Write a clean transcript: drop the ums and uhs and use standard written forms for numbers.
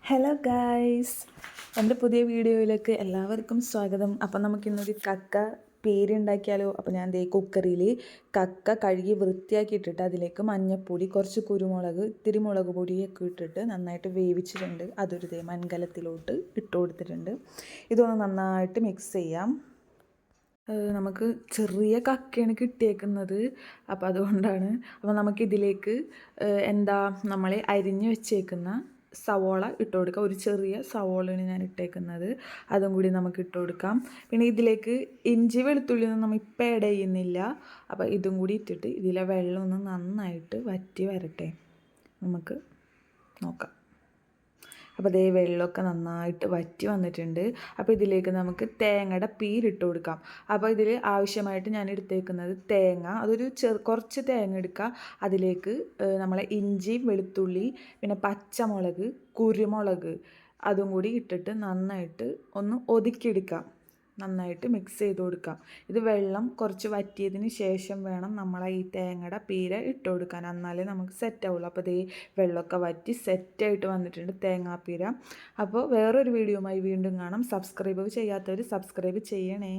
Hello guys, എൻ്റെ പുതിയ വീഡിയോയിലേക്ക് എല്ലാവർക്കും സ്വാഗതം. അപ്പം നമുക്കിന്നൊരു കക്ക പേരുണ്ടാക്കിയാലോ. അപ്പോൾ ഞാൻ ദേ കുക്കറിൽ കക്ക കഴുകി വൃത്തിയാക്കിയിട്ടിട്ട് അതിലേക്ക് മഞ്ഞൾപ്പൊടി, കുറച്ച് കുരുമുളക്, ഇത്തിരി മുളക് പൊടിയൊക്കെ ഇട്ടിട്ട് നന്നായിട്ട് വേവിച്ചിട്ടുണ്ട്. അതൊരു ദേ മൺകലത്തിലോട്ട് ഇട്ട് കൊടുത്തിട്ടുണ്ട്. ഇതൊന്ന് നന്നായിട്ട് മിക്സ് ചെയ്യാം. നമുക്ക് ചെറിയ കക്കയാണ് കിട്ടിയേക്കുന്നത്, അപ്പോൾ അതുകൊണ്ടാണ്. അപ്പോൾ നമുക്കിതിലേക്ക് നമ്മൾ അരിഞ്ഞ് വെച്ചേക്കുന്ന സവോള ഇട്ട് കൊടുക്കാം. ഒരു ചെറിയ സവോളയാണ് ഞാൻ ഇട്ടേക്കുന്നത്, അതും കൂടി നമുക്ക് ഇട്ട് കൊടുക്കാം. പിന്നെ ഇതിലേക്ക് ഇഞ്ചി വെളുത്തുള്ളിയൊന്നും നമ്മൾ ഇപ്പം ആഡ് ചെയ്യുന്നില്ല. അപ്പോൾ ഇതും കൂടി ഇട്ടിട്ട് ഇതിലെ വെള്ളം ഒന്ന് നന്നായിട്ട് വറ്റി വരട്ടെ, നമുക്ക് നോക്കാം. അപ്പോൾ അതേ വെള്ളമൊക്കെ നന്നായിട്ട് വറ്റി വന്നിട്ടുണ്ട്. അപ്പോൾ ഇതിലേക്ക് നമുക്ക് തേങ്ങയുടെ പീരിട്ട് കൊടുക്കാം. അപ്പോൾ ഇതിൽ ആവശ്യമായിട്ട് ഞാൻ എടുത്തേക്കുന്നത് തേങ്ങ, അതൊരു കുറച്ച് തേങ്ങ എടുക്കുക. അതിലേക്ക് നമ്മളെ ഇഞ്ചി, വെളുത്തുള്ളി, പിന്നെ പച്ചമുളക്, കുരുമുളക് അതും കൂടി ഇട്ടിട്ട് നന്നായിട്ട് ഒന്ന് ഒതുക്കിയെടുക്കാം. നന്നായിട്ട് മിക്സ് ചെയ്ത് കൊടുക്കാം. ഇത് വെള്ളം കുറച്ച് വറ്റിയതിന് ശേഷം വേണം നമ്മൾ ഈ തേങ്ങയുടെ പീര ഇട്ട് കൊടുക്കാൻ, എന്നാലേ നമുക്ക് സെറ്റ് ആവുള്ളൂ. അപ്പോൾ ഇതേ വെള്ളമൊക്കെ വറ്റി സെറ്റായിട്ട് വന്നിട്ടുണ്ട് തേങ്ങാപ്പീര. അപ്പോൾ വേറൊരു വീഡിയോയുമായി വീണ്ടും കാണാം. സബ്സ്ക്രൈബ് ചെയ്യാത്തവർ സബ്സ്ക്രൈബ് ചെയ്യണേ.